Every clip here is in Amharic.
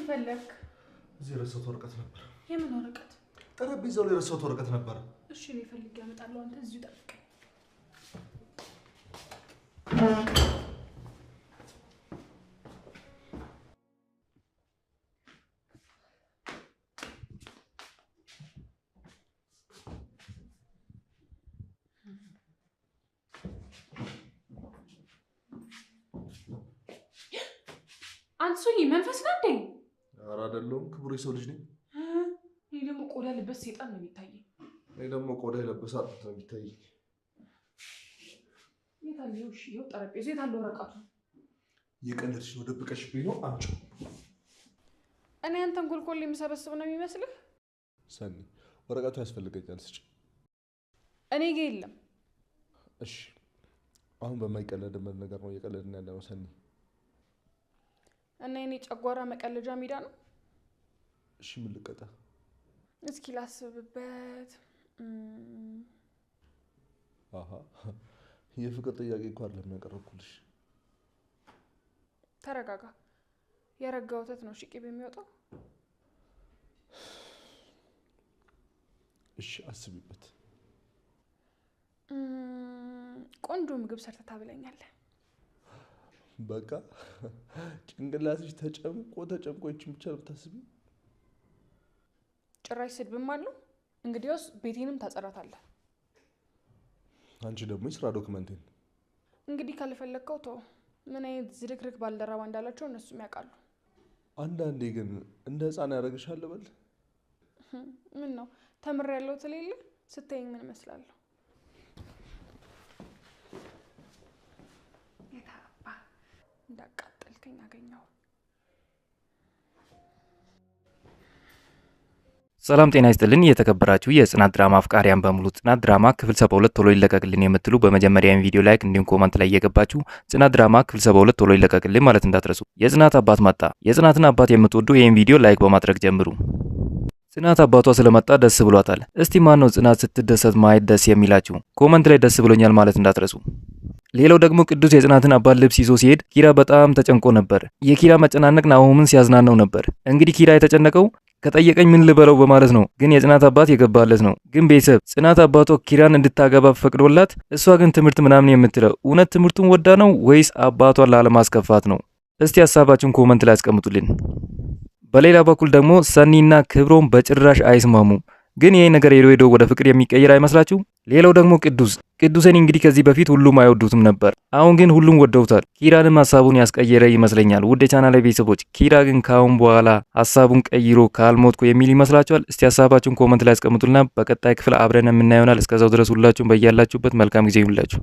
ምን ፈለክ? እዚህ ረሳሁት ወረቀት ነበር። የምን ወረቀት? ጠረጴዛው ላይ ረሳሁት ወረቀት ነበር። እሺ እኔ ፈልጌ አመጣለሁ። አንተ እዚሁ ጠብቀኝ። አንሱኝ መንፈስ ነው እንዴ? ኧረ አይደለሁም፣ ክቡር የሰው ልጅ ነኝ። እኔ ደግሞ ቆዳ ልበስ ሰይጣን ነው የሚታየኝ። እኔ ደግሞ ቆዳ የለበሰ አጥንት ነው የሚታየኝ። የታለው? እሺ ይኸው ጠረጴዛው የታለው ወረቀቱ? የቀለድሽ ነው፣ ደብቀሽብኝ ነው። አምጪው። እኔ አንተን ኮልኮል የምሰበስብ ነው የሚመስልህ? ሰኒ ወረቀቱ ያስፈልገኛል፣ ስጪ። እኔ ጋር የለም። እሺ አሁን በማይቀለድበት ነገር ነው እየቀለድን ያለነው ሰኒ። እና የኔ ጨጓራ መቀለጃ ሜዳ ነው። እሺ ምን ልቀጣ? እስኪ ላስብበት። አሃ የፍቅር ጥያቄ እኮ አይደለም ያቀረብኩልሽ። ተረጋጋ። የረጋ ወተት ነው ቅቤ የሚወጣው። እሺ አስቢበት። ቆንጆ ምግብ ሰርተህ ታብለኛለህ። በቃ ጭንቅላትሽ ተጨምቆ ይችን ብቻ ነው የምታስቢው? ጭራሽ ስድብም አለው። እንግዲያውስ ቤቴንም ታጸራታለህ። አንቺ ደግሞ የስራ ዶክመንቴን እንግዲህ ካልፈለግከው ተው። ምን አይነት ዝርክርክ ባልደረባ እንዳላቸው እነሱም ያውቃሉ። አንዳንዴ ግን እንደ ህፃን ያደርግሻል በል። ምን ነው ተምሬያለሁ ትሌለ? ስታየኝ ምን እመስላለሁ? የታባ እንዳቃጠልከኝ አገኘው። ሰላም ጤና ይስጥልን። የተከበራችሁ የጽናት ድራማ አፍቃሪያን በሙሉ ጽናት ድራማ ክፍል 72 ቶሎ ይለቀቅልን የምትሉ በመጀመሪያ ቪዲዮ ላይክ እንዲሁም ኮሜንት ላይ እየገባችሁ ጽናት ድራማ ክፍል 72 ቶሎ ይለቀቅልን ማለት እንዳትረሱ። የጽናት አባት መጣ። የጽናትን አባት የምትወዱ ይህን ቪዲዮ ላይክ በማድረግ ጀምሩ። ጽናት አባቷ ስለመጣ ደስ ብሏታል። እስቲ ማን ነው ጽናት ስትደሰት ማየት ደስ የሚላችሁ? ኮሜንት ላይ ደስ ብሎኛል ማለት እንዳትረሱ። ሌላው ደግሞ ቅዱስ የጽናትን አባት ልብስ ይዞ ሲሄድ ኪራ በጣም ተጨንቆ ነበር። የኪራ መጨናነቅ ናሆምን ሲያዝናናው ነበር። እንግዲህ ኪራ የተጨነቀው ከጠየቀኝ ምን ልበለው በማለት ነው። ግን የጽናት አባት የገባለት ነው። ግን ቤተሰብ ጽናት አባቷ ኪራን እንድታገባ ፈቅዶላት፣ እሷ ግን ትምህርት ምናምን የምትለው እውነት ትምህርቱን ወዳ ነው ወይስ አባቷን ላለማስከፋት ነው? እስቲ ሀሳባችሁን ኮሜንት ላይ አስቀምጡልን። በሌላ በኩል ደግሞ ሰኒና ክብሮም በጭራሽ አይስማሙም። ግን ይሄ ነገር ሄዶ ወደ ፍቅር የሚቀየር አይመስላችሁ? ሌላው ደግሞ ቅዱስን እንግዲህ ከዚህ በፊት ሁሉም አይወዱትም ነበር። አሁን ግን ሁሉም ወደውታል። ኪራንም ሀሳቡን ያስቀየረ ይመስለኛል። ውድ የቻናሌ ቤተሰቦች ኪራ ግን ካሁን በኋላ ሀሳቡን ቀይሮ ካልሞትኩ የሚል ይመስላችኋል? እስቲ ሀሳባችሁን ኮሜንት ላይ አስቀምጡልና በቀጣይ ክፍል አብረን የምናየው ይሆናል። እስከዛው ድረስ ሁላችሁም በያላችሁበት መልካም ጊዜ ይሁንላችሁ።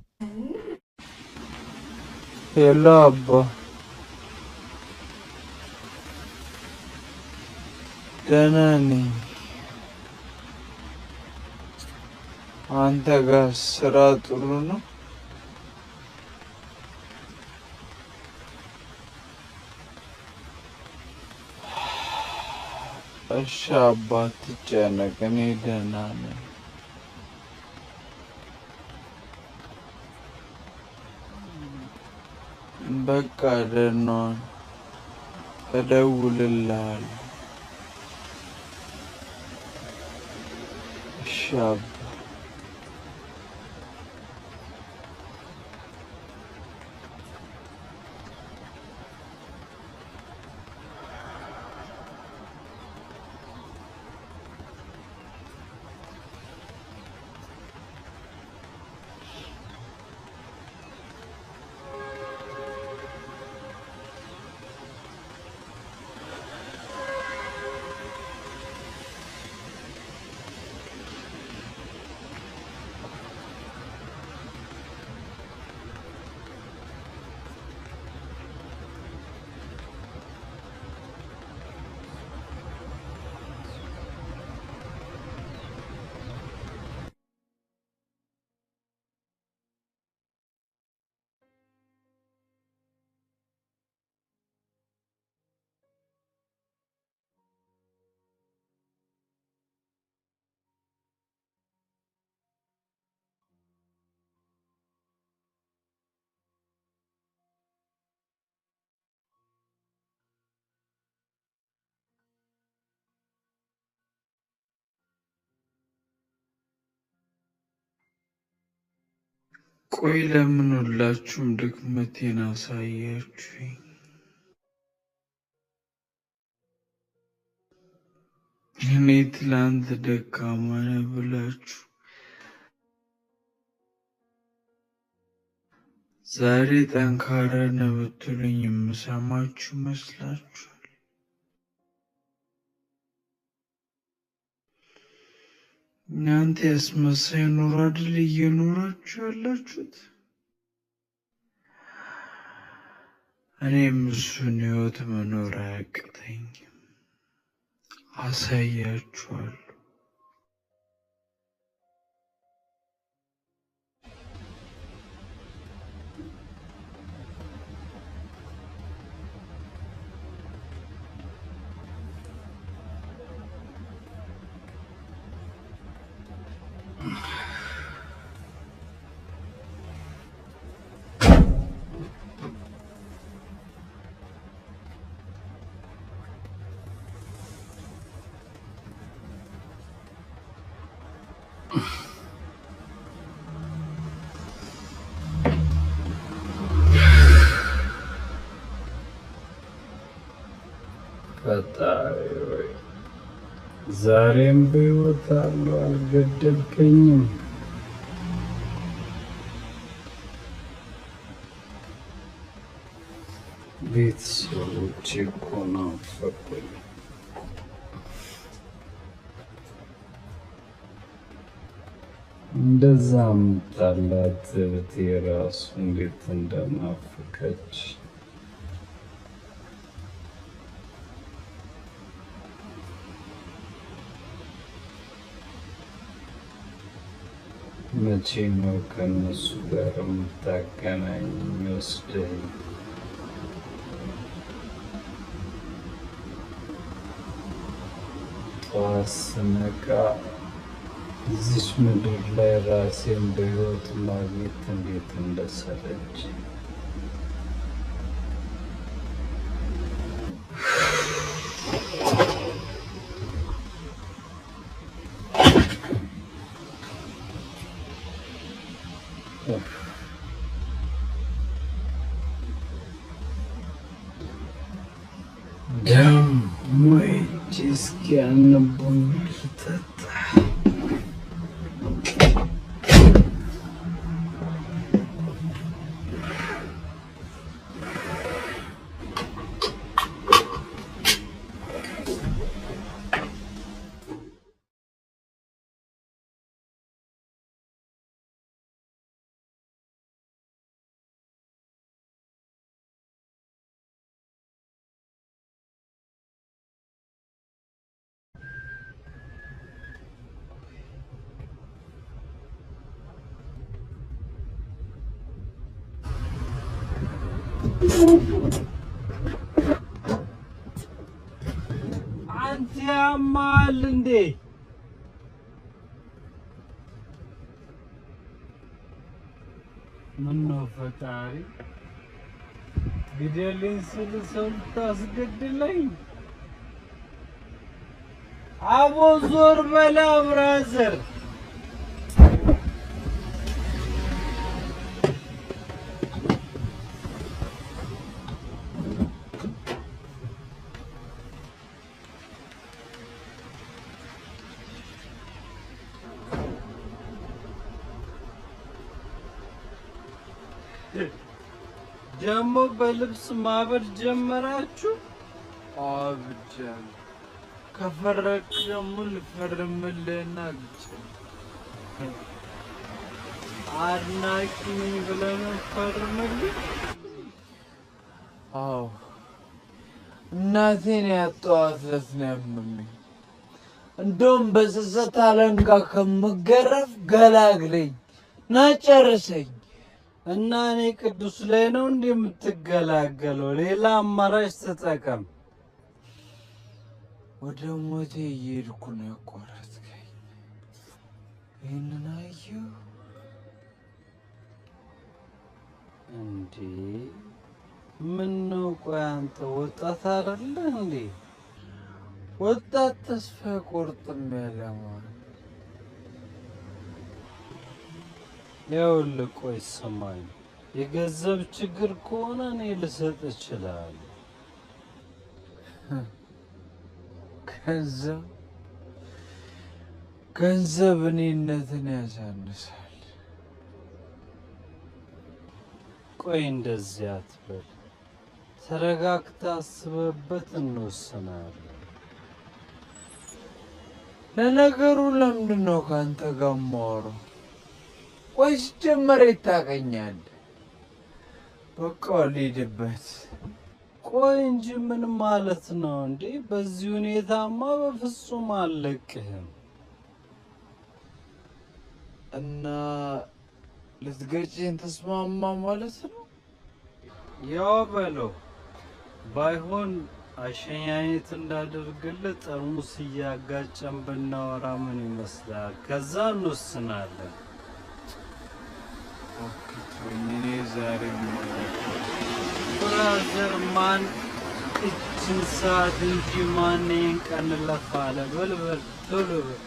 ሄሎ አባ ደህና ነኝ። አንተ ጋር ስራ ጥሩ ነው? እሺ አባ አትጨነቅ፣ እኔ ደህና ነኝ። በቃ ደህና ነኝ፣ እደውልልሃለሁ። እሺ አባ ቆይ ለምን ሁላችሁም ድክመቴን አሳያችሁኝ? እኔ ትላንት ደካማ ነኝ ብላችሁ ዛሬ ጠንካራ ነህ ብትሉኝ የምሰማችሁ ይመስላችኋል? እናንተ ያስመሳይ ኑሮ አይደል እየኖራችሁ ያላችሁት? እኔም እሱን ህይወት መኖር አያቅተኝም። አሳያችኋለሁ። ፈጣሪ ሆይ ዛሬም በሕይወት አለሁ፣ አልገደልከኝም። ቤተሰቦቼ እኮ ናፈቁኝ። እንደዛ የምጣላት እህቴ ራሱ እንዴት እንደናፈቀች መቼ ነው ከነሱ ጋር የምታገናኝ መስደኝ? ጠዋት ስነቃ እዚች ምድር ላይ ራሴን በሕይወት ማግኘት እንዴት እንደሰለች ደግሞ እስኪ ያነቡን ልጠጣ። አንተ ያማል እንዴ? ምነው ፈጣሪ ግደለኝ ስል ሰው ታስገድለኝ? አቦ ዞር በላ ብራዘር። ደግሞ በልብስ ማበድ ጀመራችሁ? አብጃለሁ። ከፈረክ ደግሞ ልፈርምልህና ግጭ አድናቂ ነኝ ብለህ ነው ፈርምልህ? አዎ እናቴን ያጣኋት ዕለት ነው ያመመኝ። እንደውም በጸጸት አለንጋ ከምገረፍ ገላግለኝ ና ጨርሰኝ። እና እኔ ቅዱስ ላይ ነው እንዴ የምትገላገለው? ሌላ አማራጭ ተጠቀም። ወደ ሞቴ እየሄድኩ ነው ያቋረጥከኝ። ይህንን አየሁ እንዴ? ምነው ቆይ አንተ ወጣት አይደለህ እንዴ? ወጣት ተስፋ አይቆርጥም ያለ ማለት ይኸውልህ ቆይ ስማኝ፣ የገንዘብ ችግር ከሆነ እኔ ልሰጥ እችላለሁ። ገንዘብ እኔነትን ያሳንሳል። ቆይ እንደዚህ አትበል፣ ተረጋግተህ አስበህበት እንወስናለን። ለነገሩ ለምንድን ነው ከአንተ ጋር የማወራው? ቆይ ሲጀመር ታውቀኛለህ? በቃ ልሂድበት። ቆይ እንጂ ምን ማለት ነው እንዴ? በዚህ ሁኔታማ በፍጹም አልለቅህም። እና ልትገጭኝ ተስማማ ማለት ነው? ያው በለው። ባይሆን አሸኛኘት እንዳደርግልህ ጠርሙስ እያጋጨን ብናወራ ምን ይመስላል? ከዛ እንወስናለን። እኔ ዛሬ ብራዘር ማን እችን ሰዓት እንጂ ማን ይህን ቀን ለፋ አለ? በልበል ቶሎ በል።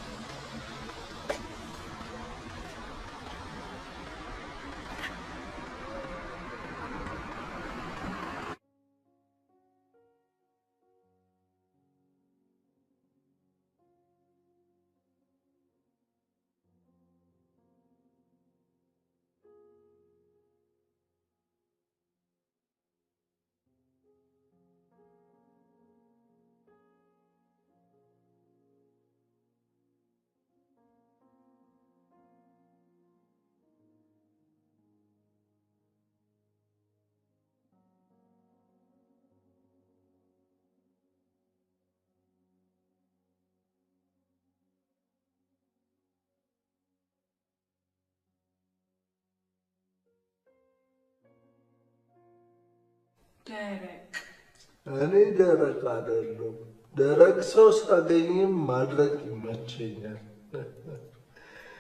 እኔ ደረቅ አይደለም። ደረቅ ሰው ሳገኝም ማድረግ ይመቸኛል።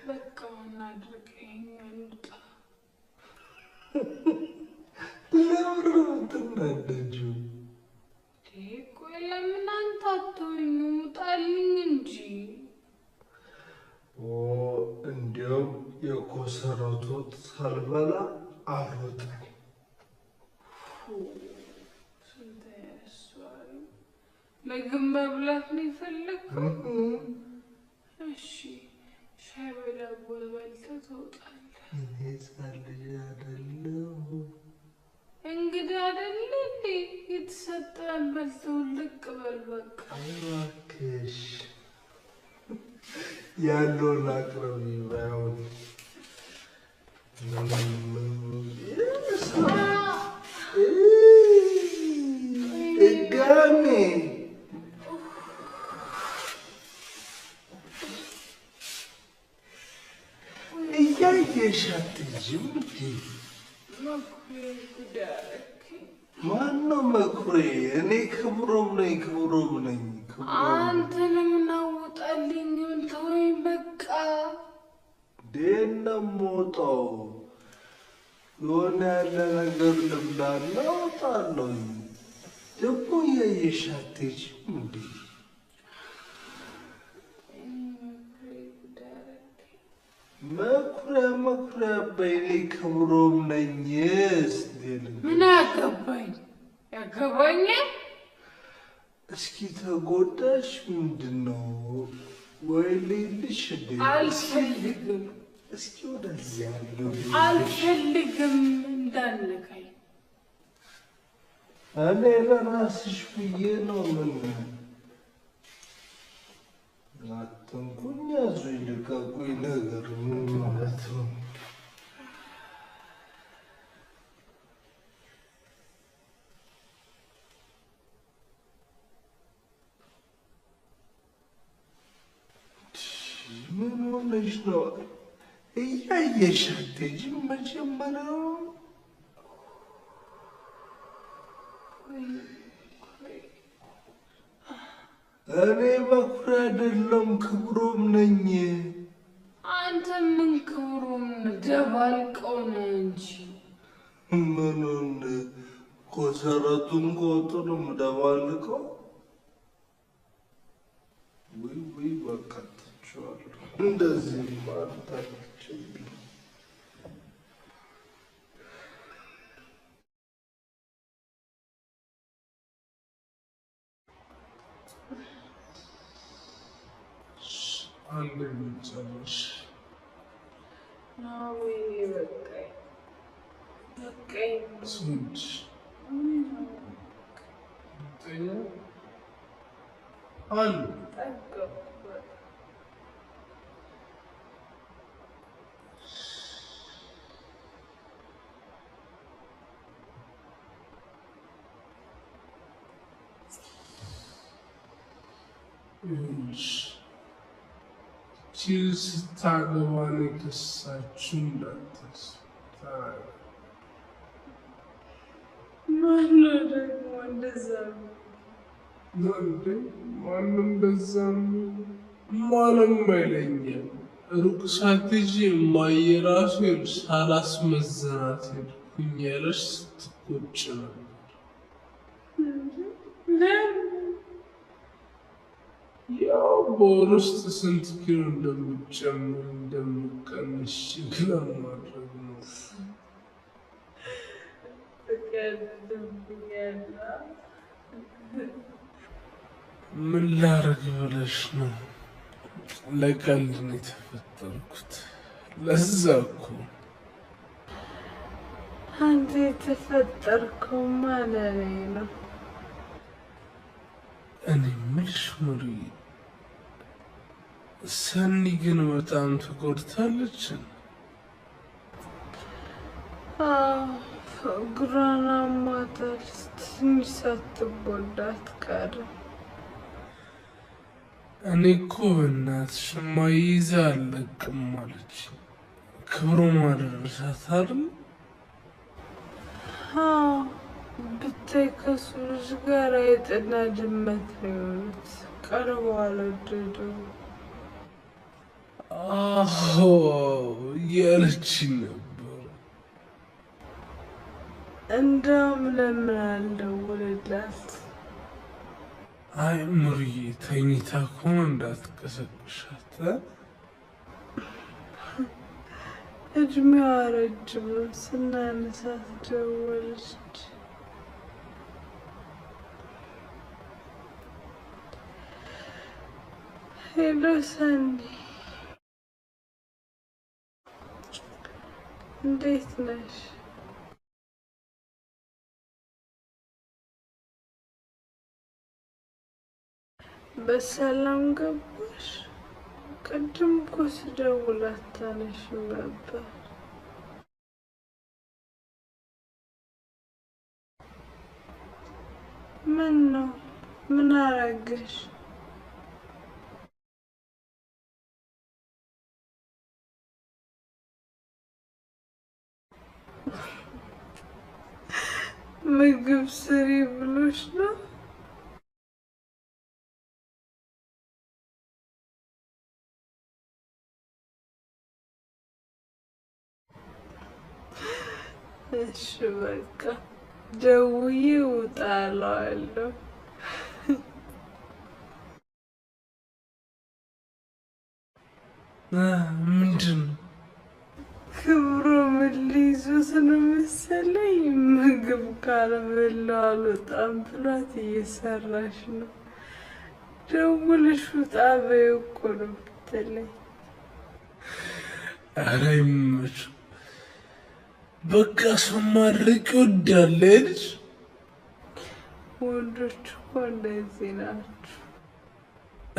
በቃ እናድርገኝ እንጣ። ለምን የምትናደጂው? ቆይ ለምን አንተ አትሆኝም? ውጣልኝ እንጂ። እንዲያውም የኮሰረት ወጥ ሳልበላ አልወጣም። ምግብ መብላት ነው የፈለግከው? እሺ ሻይ በዳቦ በልተህ ትወጣለህ። እኔ ሕፃን ልጅ አይደለሁም። እንግዲህ አይደለ እንዴ? የተሰጠህን በልተህ ውልቅ በል በቃ። እባክሽ ያለውን አቅርቢ። ባይሆን ድጋሜ እያየሽ አትሄጂም እንዴ? ማነው መኩሪያ? እኔ ክብሮም ነኝ። ክብሮም ነኝ። አንተ ለምን አወጣልኝ? ተወኝ በቃ። እንዴት ነው የምወጣው? የሆነ ያለ ነገር ልብላና እወጣለሁ። ደግሞ እያየሽ አትሄጂም እንዴ? መኩሪያ በይኔ ክብሮም ነኝ። ምን ያገባኝ? ያገባኛል። እስኪ ተጎዳሽ ምንድን ነው? ወይ ልልሽ እንዴ? አልፈልግም። እስኪ ወደዚያ ያለው አልፈልግም። እንዳልነካኝ እኔ ለራስሽ ብዬ ነው። ምን አትንኩኝ፣ ያዙኝ፣ ልቀቁኝ። ነገር ምን ማለት ነው? ምን ሆነሽ ነው? እያየሽ አትሄጂም? መጀመሪያው እኔ መኩሪያ አይደለም ክብሮም ነኝ። አንተ ምን ክብሮም ደባልቀው ነው እንጂ ምኑን ኮሰረቱን ከወጡንም ደባልቀው። ወይ በቃ ትቼዋለሁ። እንደዚህ ማታችብኝ አንድ ብቻሽ ወይኔ በቃኝ ስንት አሉ ቺል ስታገባን የከሳችሁ እንዳታስቡ። ማነው ደግሞ እንደዛ ማንም በዛ ማንም አይለኝም። ሩቅ ሳትሄጂ እማዬ እራሱ ሳላስመዝናት ሄድኩኝ ያለሽ ስትቆጭ ነበር። ያው በወር ውስጥ ስንት ኪሎ እንደምጨምር እንደምቀንሽ ለማድረግ ነው። ምን ላረግ ብለሽ ነው? ለቀልድ ነው የተፈጠርኩት። ለዛ እኮ አንተ የተፈጠርከው ማለት ነው። እኔ የምልሽ ሙሪ፣ ሰኒ ግን በጣም ተጎድታለች። እግሯን አሟታል። ትንሽ ሳትጎዳ አትቀርም። እኔ እኮ በእናትሽ እማዬ ይዛ አልለቅም አለች። ክብሮ ማደረሳት አይደል? ብታይ ከሱ ልጅ ጋር አይጥና ድመት ነው የሆኑት። ቀርበው አልወደዱም። አዎ እያለችኝ ነበር። እንደውም ለምን አልደውልላት? አይ ሙርዬ ተኝታ ከሆነ እንዳትቀሰቅሻት። እድሜዋ ረጅም ነው። ስናነሳት ደወለች። ሄሎ ሰኒ፣ እንዴት ነሽ? በሰላም ገባሽ? ቅድም እኮ ስደውል አታነሺም ነበር። ምን ነው? ምን አረገሽ? ምግብ ስሪ ብሎሽ ነው? እሺ በቃ ደውዬ እወጣለሁ። ምንድን ነው? ክብሮ ምን ሊይዙት ነው መሰለኝ። ምግብ ካልበላሁ አልወጣም ብሏት እየሰራሽ ነው። ደውለሽ ውጣ በይው እኮ ነው የምትለኝ። ኧረ ይመችው። በቃ ሰው ማድረግ ይወዳል ልጅ። ወንዶች እኮ እንደዚህ ናቸው።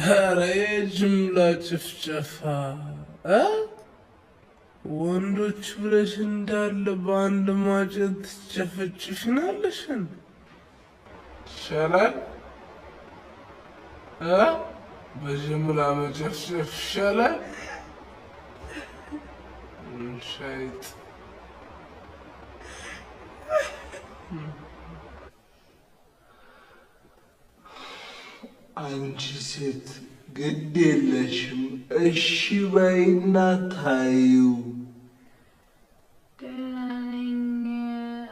ኧረ የጅምላ ጭፍጨፋ ወንዶች ብለሽ እንዳለ በአንድ ማጨት ትጨፈጭፊናለሽን? ይሻላል በጅምላ መጨፍጨፍ ይሻላል። ሻይጥ አንቺ ሴት ግድ የለሽም፣ እሺ በይና ታዩ። ደህና ነኝ።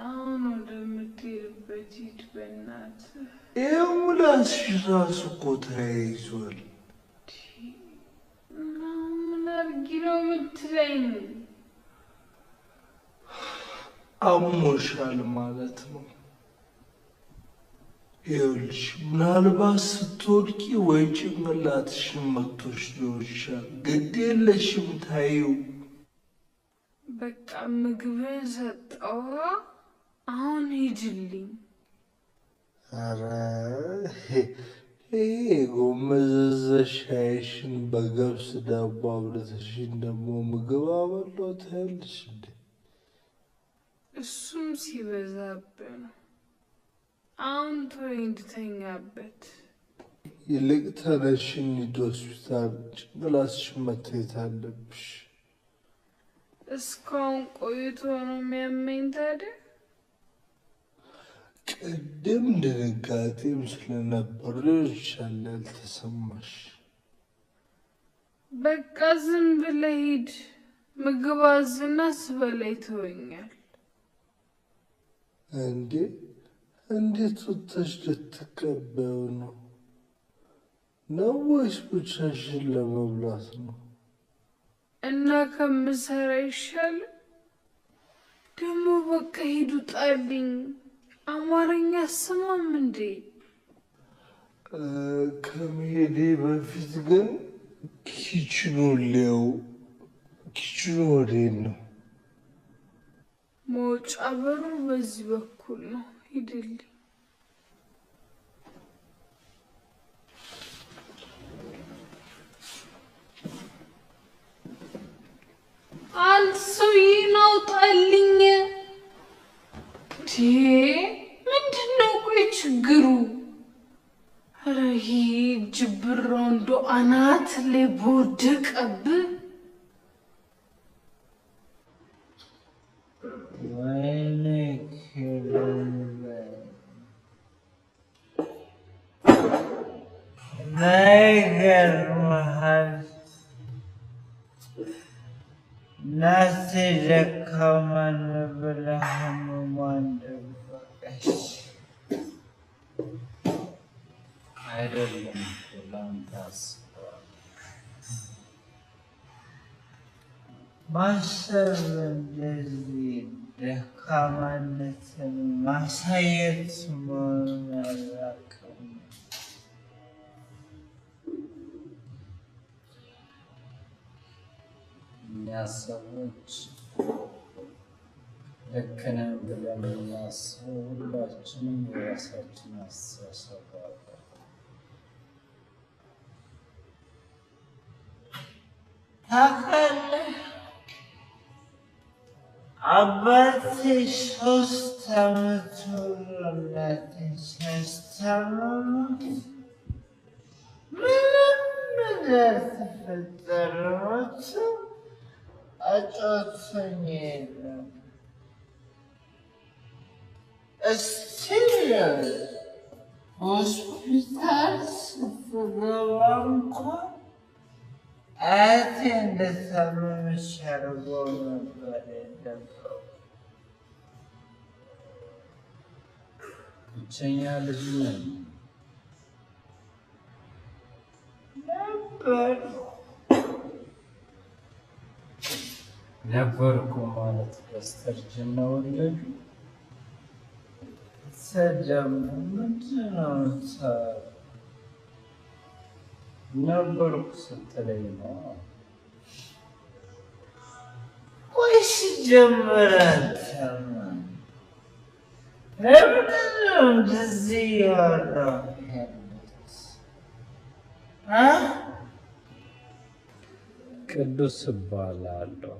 አሁን ወደምትሄድበት ሂድ በእናትህ። ይኸው ምላስሽ ራሱ እኮ ተያይዟል። ምን አድርጊ ነው የምትለኝ? አሞሻል ማለት ነው። ይኸውልሽ ምናልባት ስትወድቂ ወይ ጭንቅላትሽን መቶሽ ሊሆን ይችላል። ግድ የለሽም ታዪው። በቃ ምግብን ሰጠዋ። አሁን ሂድልኝ። ኧረ ይሄ ጎመዘዘ ሻይሽን በገብስ ዳቦ አብልተሽኝ ደግሞ ምግብ አበላሁ ትያለሽ እንዴ? እሱም ሲበዛብህ ነው። አሁን ተወኝ እንድተኛበት። ይልቅ ተነሽ እንሂድ ሆስፒታል። ጭንቅላትሽን መታየት አለብሽ። እስካሁን ቆይቶ ነው የሚያመኝ ታዲያ? ቅድም ድንጋጤም ስለነበር ሊሆን ይችላል ያልተሰማሽ። በቃ ዝም ብለህ ሂድ። ምግብ አዝና ስበላ ይተወኛል። እንዴ እንዴት ወጥተሽ ልትቀበዩ ነው? ነው ወይስ ብቻሽን ለመብላት ነው? እና ከምሰራ ይሻል ደግሞ። በቃ ሂዱ ጣልኝ። አማርኛ አሰማም እንዴ? ከመሄዴ በፊት ግን ኪችኑ ሊያው። ኪችኑ ወዴት ነው? መውጫ በሩ በዚህ በኩል ነው። ሂድልኝ። አልሰው ይናውጣልኝ። ምንድን ነው ቆይ ችግሩ? ኧረ ጅብራ እንዶ አናት ላይ በወደቀብህ። ወይኔ ይገርምሃል፣ ነፍሴ ደከመን ብለህ ህመሟን ደበቀች። አይደለም ላንተ አስበዋል። ማሰብ እንደዚህ ደካማነትን ማሳየት መሆኑን አላውቅም። እኛ ሰዎች ልክ ነን ብለን የምናስበው ሁላችንም የራሳችን አስተሳሰብ አለ። ታውቃለህ፣ አባቴ 3 ዓመት ሙሉ እናቴን ሲያስታምማት ምንም እንዳልተፈጠረ ወጥቶ አጫውቶኝ የለም። እስቲል ሆስፒታል ስትገባ እንኳን አያቴ እንደታመመች አድርገው ነበር የገባው። ብቸኛ ልጅ ነኝ ነበርኩ ማለት በስተርጅና ወለዱ። ሰደሙ ምንድን ነው ነበርኩ ስትለኝ ነው። ቆይ ሲጀምር አልሰማም። ለምንድን ነው እንደዚህ ያወራሁ ያሉት? ቅዱስ እባላለሁ።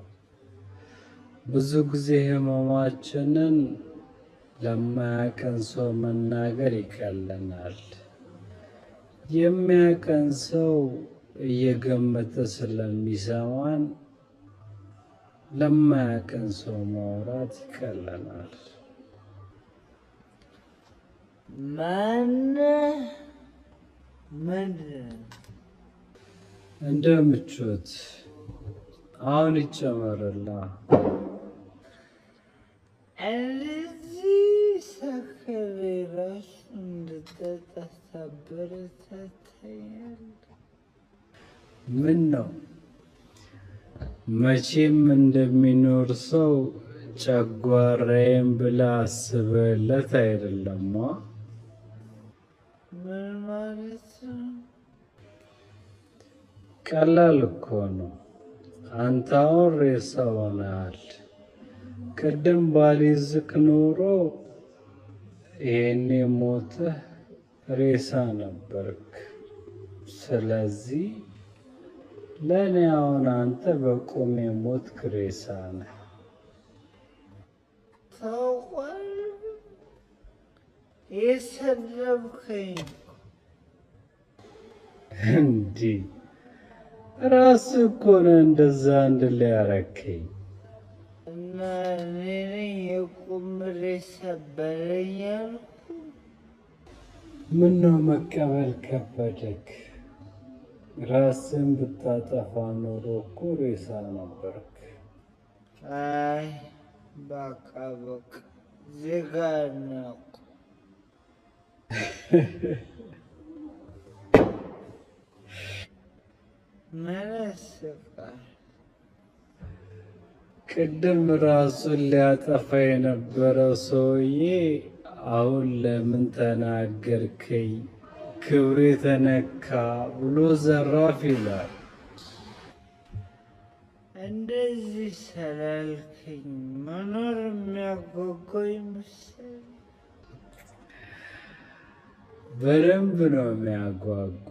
ብዙ ጊዜ ህመማችንን ለማያውቀን ሰው መናገር ይቀለናል። የሚያውቀን ሰው እየገመተ ስለሚሰማን ለማያውቀን ሰው ማውራት ይቀለናል። ምንድን እንደ ምቾት አሁን ይጨመርላ። እንደዚህ ሰከሬ ራሱ እንድጠጣ ታበረታታኛለህ? ምን ነው መቼም እንደሚኖር ሰው ጨጓራዬን ብላ አስበለት አይደለማ። ምን ማለት ነው? ቀላል እኮ ነው። አንተ አሁን ሬሳ ሆነሃል። ቅድም ባልይዝክ ኖሮ ይሄኔ ሞተህ ሬሳ ነበርክ። ስለዚህ ለእኔ አሁን አንተ በቁም የሞትክ ሬሳ ነህ። ታውቋል፣ የሰደብከኝ እንዲህ ራስህ እኮ ነህ እንደዛ እንድል ያረከኝ። እና እኔ ነኝ የቁም ሬሳ በለኝ ያልኩ? ምነው መቀበል ከበደክ? ራስን ብታጠፋ ኖሮ እኮ ሬሳ ነበርክ። አይ በቃ ዜጋ ናቁ። ምን ያስቃል? ቅድም ራሱን ሊያጠፋ የነበረው ሰውዬ አሁን ለምን ተናገርከኝ፣ ክብሬ ተነካ ብሎ ዘራፍ ይላል። እንደዚህ ስላልከኝ መኖር የሚያጓጓኝ መሰለኝ። በደንብ ነው የሚያጓጓ።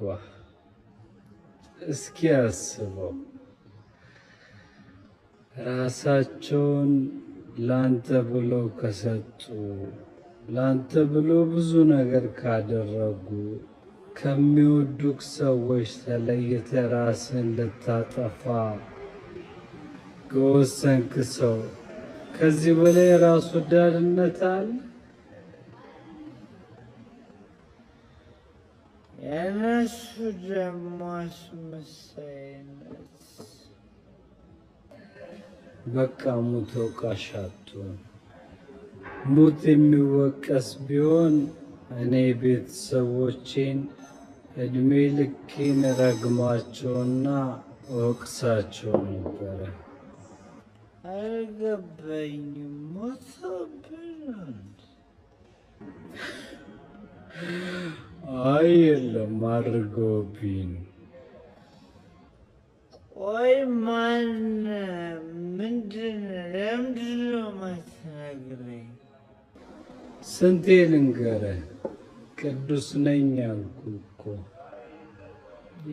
እስኪ አስበው፣ ራሳቸውን ላንተ ብለው ከሰጡ፣ ላንተ ብለው ብዙ ነገር ካደረጉ፣ ከሚወዱክ ሰዎች ተለይተ ራስን ልታጠፋ ከወሰንክ ሰው ከዚህ በላይ ራስ ወዳድነት አለ? የእነሱ ደግሞ አስመሳይነት። በቃ ሙት ወቃሽ አትሁን። ሙት የሚወቀስ ቢሆን እኔ ቤተሰቦቼን እድሜ ልኬን ረግማቸውና ወቅሳቸው ነበረ። አልገባኝም። ሞቶብን? አይ የለም አድርገውብኝ። ቆይ ማን? ለምንድን ነው የማትነግረኝ? ስንቴ ልንገርህ? ቅዱስ ነኝ ያልኩ እኮ።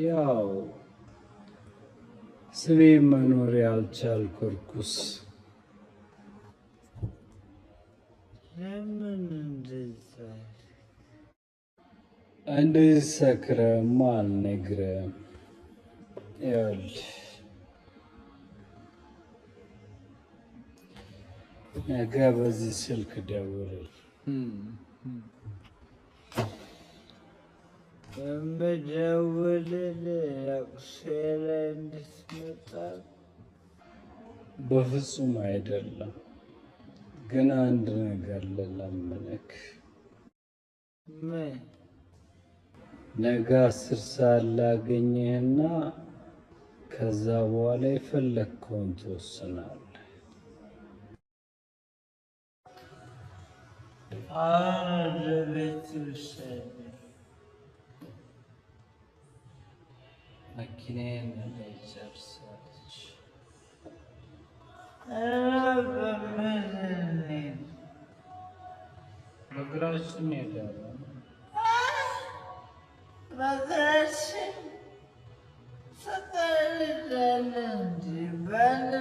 ያው ስሜ መኖር ያልቻልኩ እርኩስ። ለምን እንደዛ? እንደዚህ ሰክረህማ አልነግርህም። ይኸውልህ ነገ በዚህ ስልክ ደውልልኝ። የምደውልልህ ለቅሶ ላይ እንድትመጣ? በፍጹም አይደለም፣ ግን አንድ ነገር ልለምንህ። ምን? ነገ 10 ሰዓት ላገኘህና ከዛ በኋላ የፈለግከውን ትወስናለህ። አሁን ወደ ቤት ውሰደኝ። መኪናዬን ላይ ጨርሳለች። በምን እንሂድ? በእግራችን እንሄዳለን። በእግራችን? ፍቅር እንሄዳለን እንጂ በአንድ